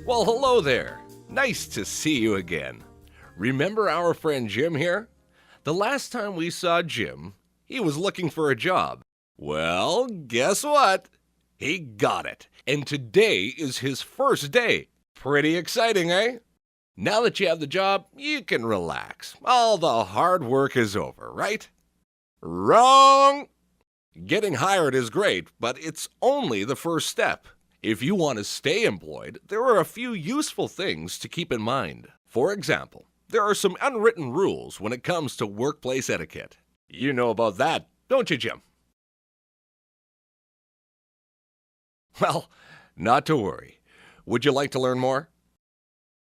Well, hello there. Nice to see you again. Remember our friend Jim here? The last time we saw Jim, he was looking for a job. Well, guess what? He got it. And today is his first day. Pretty exciting, eh? Now that you have the job, you can relax. All the hard work is over, right? Wrong! Getting hired is great, but it's only the first step. If you want to stay employed, there are a few useful things to keep in mind. For example, there are some unwritten rules when it comes to workplace etiquette. You know about that, don't you, Jim? Well, not to worry. Would you like to learn more?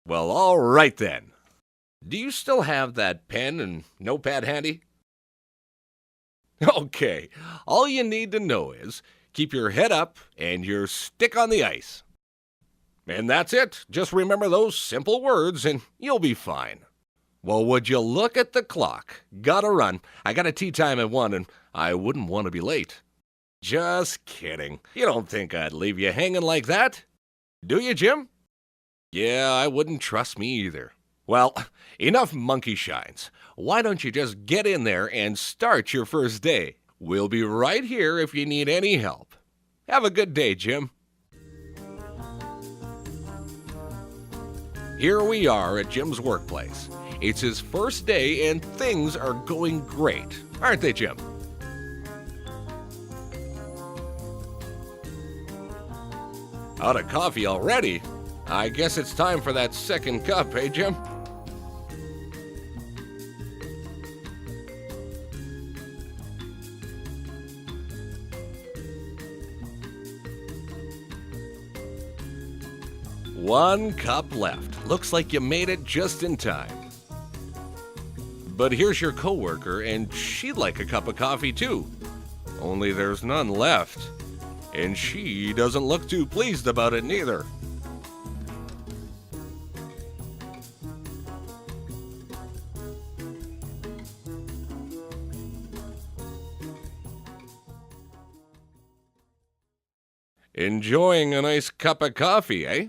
Well, all right then. Do you still have that pen and notepad handy? Okay, all you need to know is keep your head up and your stick on the ice. And that's it. Just remember those simple words and you'll be fine. Well, would you look at the clock? Gotta run. I got a tea time at 1 and I wouldn't want to be late. Just kidding. You don't think I'd leave you hanging like that? Do you, Jim? Yeah, I wouldn't trust me either. Well, enough monkey shines. Why don't you just get in there and start your first day? We'll be right here if you need any help. Have a good day, Jim. Here we are at Jim's workplace. It's his first day and things are going great, aren't they, Jim? Out of coffee already? I guess it's time for that second cup, eh, Jim? One cup left. Looks like you made it just in time. But here's your coworker, and she'd like a cup of coffee too. Only there's none left. And she doesn't look too pleased about it neither. Enjoying a nice cup of coffee, eh?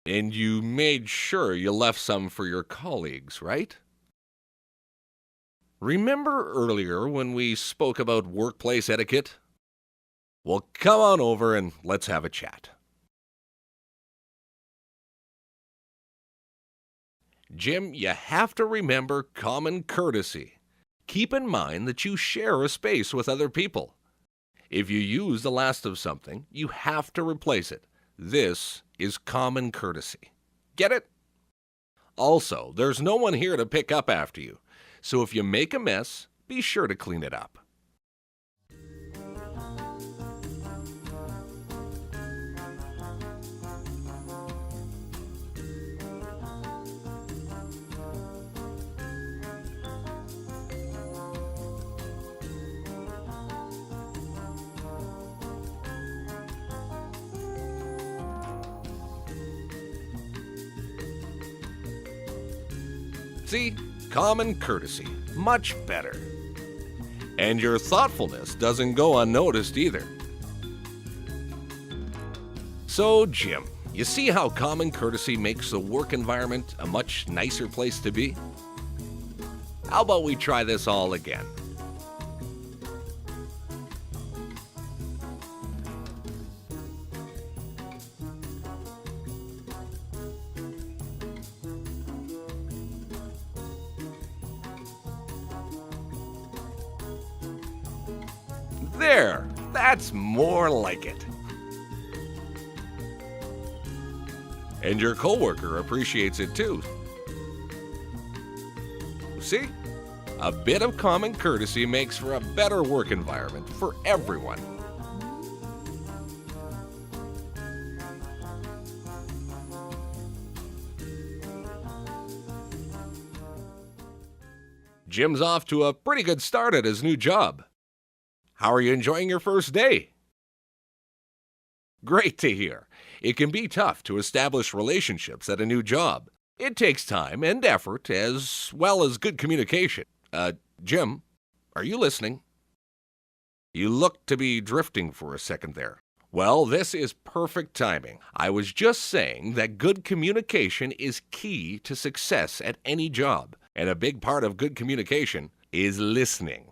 And you made sure you left some for your colleagues, right? Remember earlier when we spoke about workplace etiquette? Well, come on over and let's have a chat. Jim, you have to remember common courtesy. Keep in mind that you share a space with other people. If you use the last of something, you have to replace it. This is common courtesy. Get it? Also, there's no one here to pick up after you, so if you make a mess, be sure to clean it up. See, common courtesy, much better. And your thoughtfulness doesn't go unnoticed either. So, Jim, you see how common courtesy makes the work environment a much nicer place to be? How about we try this all again? There, that's more like it. And your coworker appreciates it too. See? A bit of common courtesy makes for a better work environment for everyone. Jim's off to a pretty good start at his new job. How are you enjoying your first day? Great to hear. It can be tough to establish relationships at a new job. It takes time and effort as well as good communication. Jim, are you listening? You look to be drifting for a second there. Well, this is perfect timing. I was just saying that good communication is key to success at any job, and a big part of good communication is listening.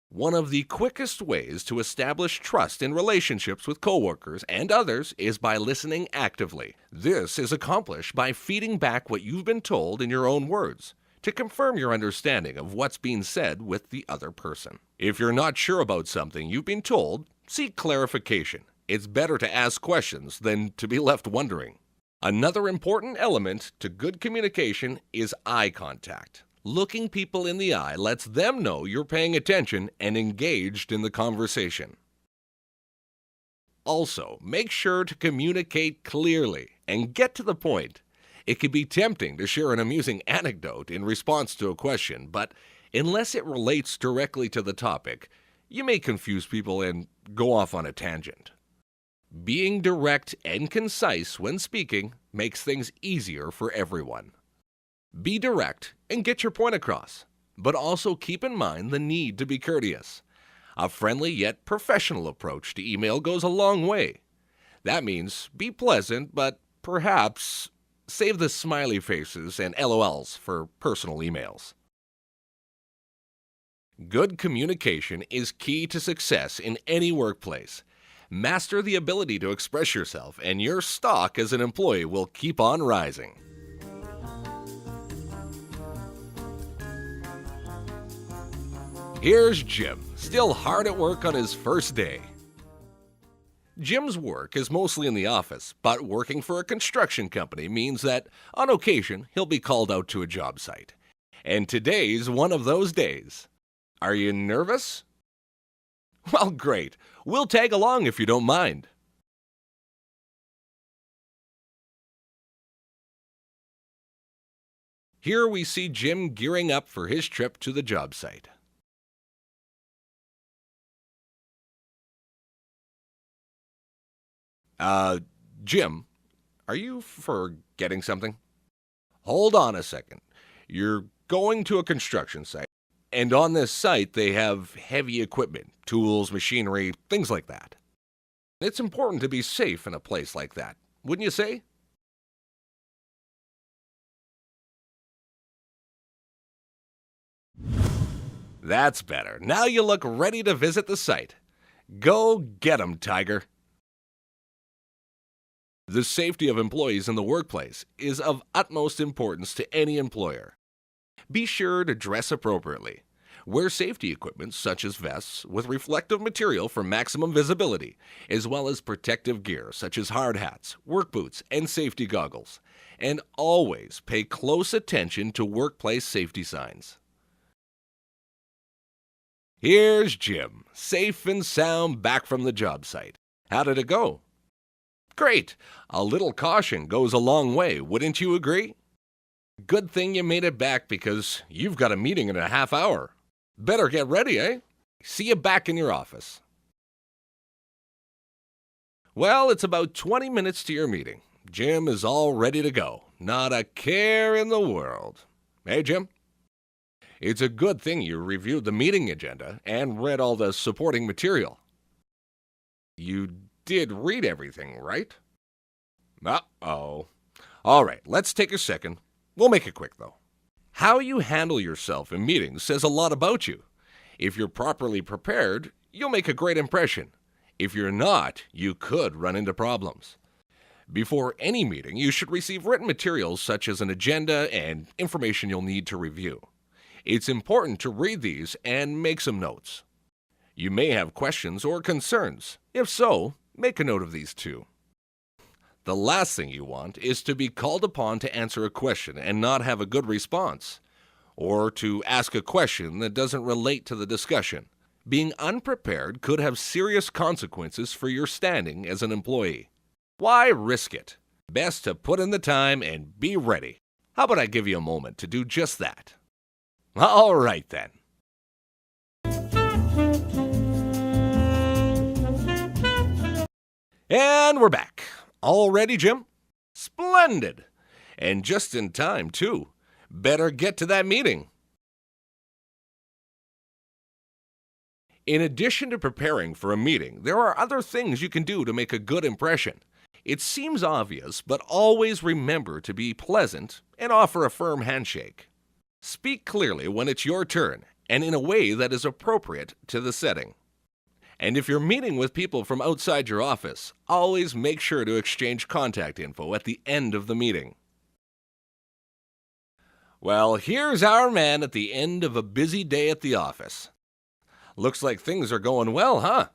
One of the quickest ways to establish trust in relationships with coworkers and others is by listening actively. This is accomplished by feeding back what you've been told in your own words, to confirm your understanding of what's being said with the other person. If you're not sure about something you've been told, seek clarification. It's better to ask questions than to be left wondering. Another important element to good communication is eye contact. Looking people in the eye lets them know you're paying attention and engaged in the conversation. Also, make sure to communicate clearly and get to the point. It can be tempting to share an amusing anecdote in response to a question, but unless it relates directly to the topic, you may confuse people and go off on a tangent. Being direct and concise when speaking makes things easier for everyone. Be direct and get your point across, but also keep in mind the need to be courteous. A friendly yet professional approach to email goes a long way. That means be pleasant, but perhaps save the smiley faces and LOLs for personal emails. Good communication is key to success in any workplace. Master the ability to express yourself, and your stock as an employee will keep on rising. Here's Jim, still hard at work on his first day. Jim's work is mostly in the office, but working for a construction company means that, on occasion, he'll be called out to a job site. And today's one of those days. Are you nervous? Well, great. We'll tag along if you don't mind. Here we see Jim gearing up for his trip to the job site. Jim, are you forgetting something? Hold on a second. You're going to a construction site, and on this site they have heavy equipment, tools, machinery, things like that. It's important to be safe in a place like that, wouldn't you say? That's better. Now you look ready to visit the site. Go get 'em, Tiger. The safety of employees in the workplace is of utmost importance to any employer. Be sure to dress appropriately. Wear safety equipment such as vests with reflective material for maximum visibility, as well as protective gear such as hard hats, work boots, and safety goggles. And always pay close attention to workplace safety signs. Here's Jim, safe and sound back from the job site. How did it go? Great! A little caution goes a long way, wouldn't you agree? Good thing you made it back because you've got a meeting in a half hour. Better get ready, eh? See you back in your office. Well, it's about 20 minutes to your meeting. Jim is all ready to go. Not a care in the world. Hey, Jim? It's a good thing you reviewed the meeting agenda and read all the supporting material. You did read everything, right? Uh-oh. All right, let's take a second. We'll make it quick, though. How you handle yourself in meetings says a lot about you. If you're properly prepared, you'll make a great impression. If you're not, you could run into problems. Before any meeting, you should receive written materials such as an agenda and information you'll need to review. It's important to read these and make some notes. You may have questions or concerns. If so, make a note of these too. The last thing you want is to be called upon to answer a question and not have a good response, or to ask a question that doesn't relate to the discussion. Being unprepared could have serious consequences for your standing as an employee. Why risk it? Best to put in the time and be ready. How about I give you a moment to do just that? All right then. And we're back. All ready, Jim? Splendid. And just in time, too. Better get to that meeting. In addition to preparing for a meeting, there are other things you can do to make a good impression. It seems obvious, but always remember to be pleasant and offer a firm handshake. Speak clearly when it's your turn and in a way that is appropriate to the setting. And if you're meeting with people from outside your office, always make sure to exchange contact info at the end of the meeting. Well, here's our man at the end of a busy day at the office. Looks like things are going well, huh?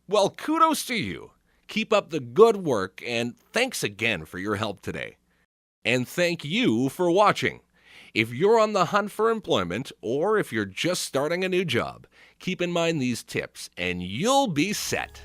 Well, kudos to you. Keep up the good work, and thanks again for your help today. And thank you for watching. If you're on the hunt for employment, or if you're just starting a new job, keep in mind these tips and you'll be set.